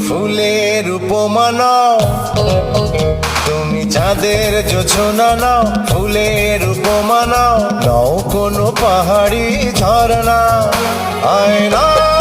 ফুলের উপমা নাও, তুমি চাঁদের জোছনা নাও, ফুলের উপমা নাও, নাও কোনো পাহাড়ি ঝরনা, আয়না